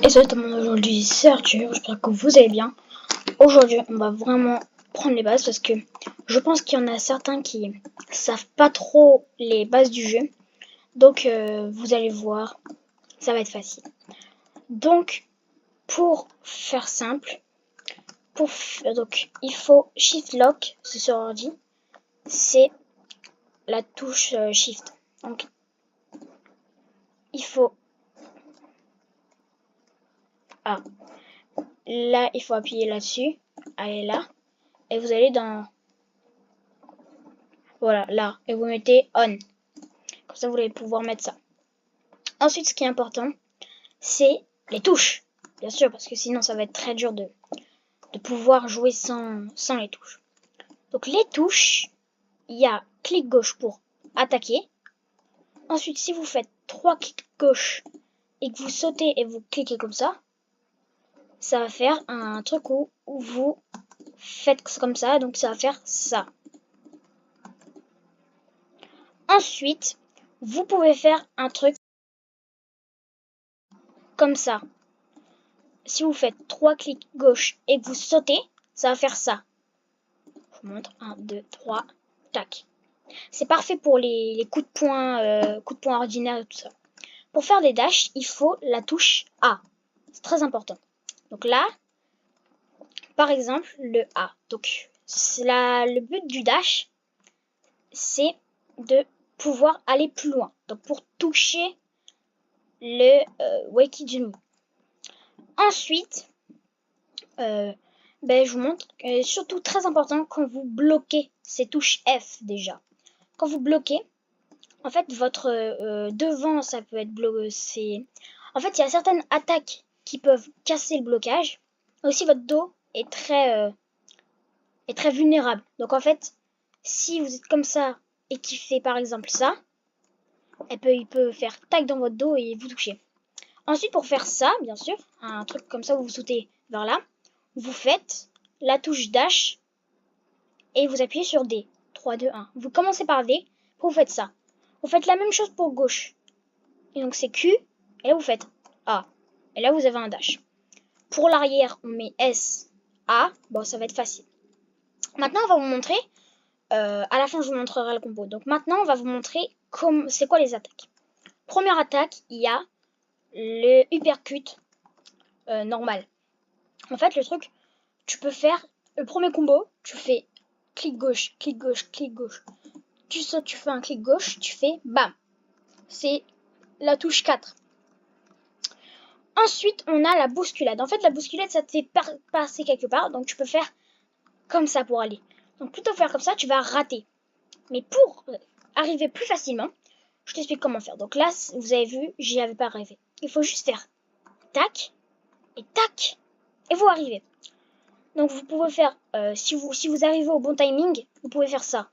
Et salut tout le monde, aujourd'hui c'est Arthur, j'espère que vous allez bien. Aujourd'hui on va vraiment prendre les bases parce que je pense qu'il y en a certains qui savent pas trop les bases du jeu. Donc vous allez voir, ça va être facile. Donc pour faire simple, donc il faut Shift Lock, c'est sur ordi, c'est la touche Shift. Donc il faut là il faut appuyer là-dessus, allez là, et vous allez dans voilà là, et vous mettez on. Comme ça, vous allez pouvoir mettre ça. Ensuite, ce qui est important, c'est les touches. Bien sûr, parce que sinon, ça va être très dur de pouvoir jouer sans les touches. Donc, les touches, il y a clic gauche pour attaquer. Ensuite, si vous faites 3 clics gauche et que vous sautez et vous cliquez comme ça va faire un truc où vous faites comme ça. Donc, ça va faire ça. Ensuite, vous pouvez faire un truc comme ça. Si vous faites 3 clics gauche et que vous sautez, ça va faire ça. Je vous montre. 1, 2, 3, tac. C'est parfait pour les coups de poing ordinaires et tout ça. Pour faire des dashs, il faut la touche A. C'est très important. Donc là, par exemple, le A. Donc le but du dash, c'est de pouvoir aller plus loin. Donc pour toucher le Wakijumi. Ensuite, je vous montre, surtout très important quand vous bloquez ces touches F déjà. Quand vous bloquez, en fait votre devant ça peut être bloqué. En fait il y a certaines attaques qui peuvent casser le blocage. Aussi votre dos est très vulnérable. Donc en fait si vous êtes comme ça et qu'il fait par exemple ça, il peut faire tac dans votre dos et vous toucher. Ensuite pour faire ça, bien sûr, un truc comme ça où vous sautez vers là, vous faites la touche dash et vous appuyez sur D. 3, 2, 1. Vous commencez par D, vous faites ça. Vous faites la même chose pour gauche. Et donc c'est Q, et là vous faites A. Et là vous avez un dash. Pour l'arrière, on met S, A. Bon, ça va être facile. Maintenant, on va vous montrer, à la fin je vous montrerai le combo. Donc maintenant, on va vous montrer c'est quoi les attaques. Première attaque, il y a le uppercut normal. En fait, le truc, tu peux faire le premier combo, tu fais clic gauche, clic gauche, clic gauche. Tu sautes, tu fais un clic gauche, tu fais bam. C'est la touche 4. Ensuite, on a la bousculade. En fait, la bousculade, ça te fait passer quelque part. Donc, tu peux faire comme ça pour aller. Donc, plutôt faire comme ça, tu vas rater. Mais pour arriver plus facilement, je t'explique comment faire. Donc là, vous avez vu, j'y avais pas rêvé. Il faut juste faire tac et tac. Et vous arrivez. Donc, vous pouvez faire, si vous arrivez au bon timing, vous pouvez faire ça.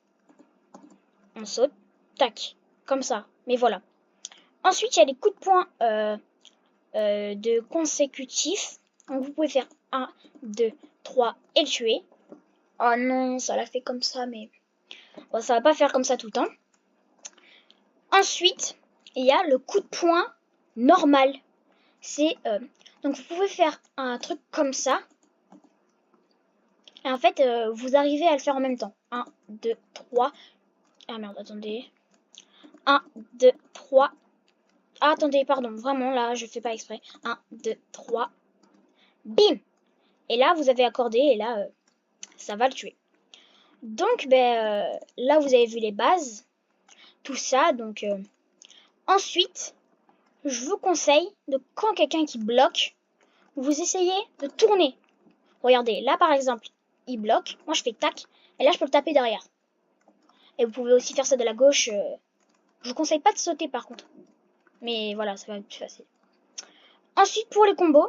On saute, tac, comme ça. Mais voilà. Ensuite, il y a les coups de poing de consécutifs. Donc vous pouvez faire 1, 2, 3 et le tuer. Oh non, ça l'a fait comme ça, mais bon, ça va pas faire comme ça tout le temps. Ensuite, il y a le coup de poing normal. C'est donc vous pouvez faire un truc comme ça. Et en fait, vous arrivez à le faire en même temps. 1, 2, 3. Ah merde, attendez. 1, 2, 3. Ah, attendez, pardon, vraiment, là, je fais pas exprès. 1, 2, 3. Bim! Et là, vous avez accordé, et là, ça va le tuer. Donc, là, vous avez vu les bases, tout ça. Donc, ensuite, je vous conseille, de quand quelqu'un qui bloque, vous essayez de tourner. Regardez, là, par exemple, il bloque. Moi, je fais tac, et là, je peux le taper derrière. Et vous pouvez aussi faire ça de la gauche. Je vous conseille pas de sauter, par contre. Mais voilà, ça va être plus facile. Ensuite, pour les combos,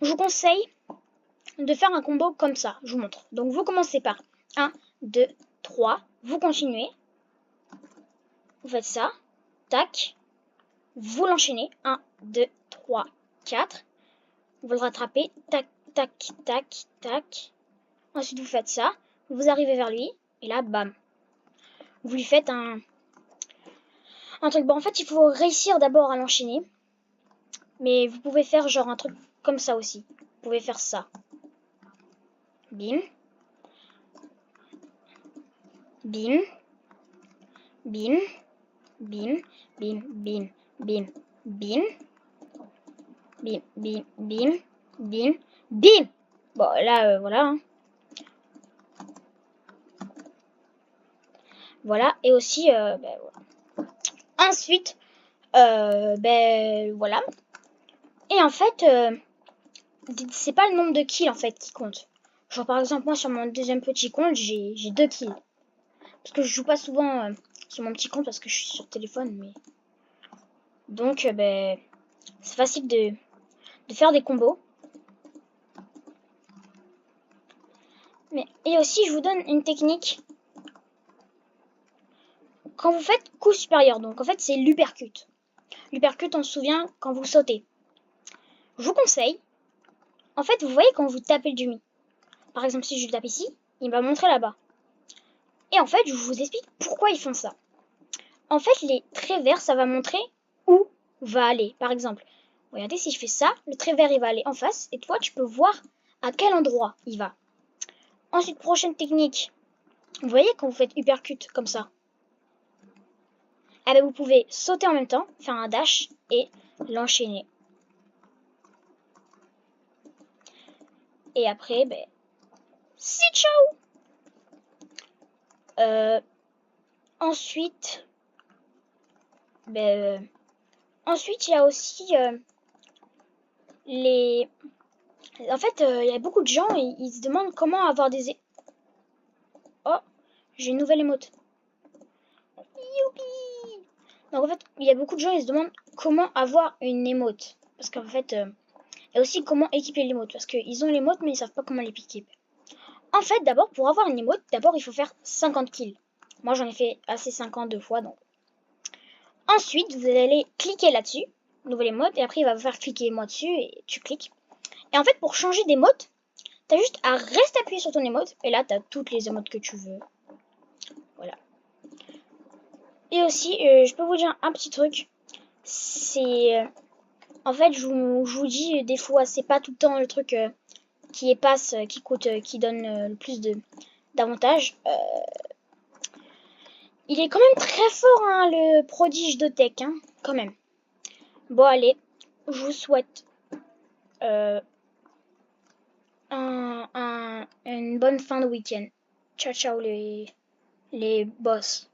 je vous conseille de faire un combo comme ça. Je vous montre. Donc, vous commencez par 1, 2, 3. Vous continuez. Vous faites ça. Tac. Vous l'enchaînez. 1, 2, 3, 4. Vous le rattrapez. Tac, tac, tac, tac. Ensuite, vous faites ça. Vous arrivez vers lui. Et là, bam. Vous lui faites un truc. Bon, en fait, il faut réussir d'abord à l'enchaîner. Mais vous pouvez faire genre un truc comme ça aussi. Vous pouvez faire ça. Bim. Bim. Bim. Bim. Bim. Bim. Bim. Bim. Bim. Bim. Bim. Bim. Bim. Bon, là, voilà. Hein. Voilà. Et aussi, ben, voilà. Ensuite, ben, voilà. Et en fait, c'est pas le nombre de kills en fait qui compte. Genre par exemple moi sur mon deuxième petit compte j'ai 2 kills. Parce que je joue pas souvent sur mon petit compte parce que je suis sur téléphone mais. Donc ben c'est facile de faire des combos. Mais et aussi je vous donne une technique. Quand vous faites coup supérieur, donc en fait c'est l'uppercut. L'uppercut on se souvient quand vous sautez. Je vous conseille, en fait vous voyez quand vous tapez le demi. Par exemple si je le tape ici, il va montrer là-bas. Et en fait je vous explique pourquoi ils font ça. En fait, les traits verts, ça va montrer où va aller. Par exemple, regardez, si je fais ça, le trait vert, il va aller en face. Et toi, tu peux voir à quel endroit il va. Ensuite, prochaine technique. Vous voyez quand vous faites uppercut comme ça, eh bien, vous pouvez sauter en même temps, faire un dash et l'enchaîner. Et après, ben, c'est ciao. Ensuite, ben, ensuite, il y a aussi les... En fait, il y a beaucoup de gens, ils se demandent comment avoir des... Oh, j'ai une nouvelle émote. Youpi! Donc en fait, il y a beaucoup de gens, ils se demandent comment avoir une émote. Parce qu'en fait, il y a aussi comment équiper l'émote. Parce qu'ils ont l'émote, mais ils savent pas comment l'équiper. En fait, d'abord, pour avoir une émote, d'abord, il faut faire 50 kills. Moi, j'en ai fait assez 52 fois, donc. Ensuite, vous allez cliquer là-dessus, nouvelle émote, et après, il va vous faire cliquer moi dessus, et tu cliques. Et en fait, pour changer d'émote, t'as juste à rester appuyé sur ton émote, et là, t'as toutes les émotes que tu veux. Voilà. Et aussi, je peux vous dire un petit truc. C'est... en fait, je vous dis des fois, c'est pas tout le temps le truc qui passe, qui coûte, qui donne le plus d'avantages. Il est quand même très fort, hein, le prodige de tech, hein, quand même. Bon, allez, je vous souhaite une bonne fin de week-end. Ciao, ciao les boss.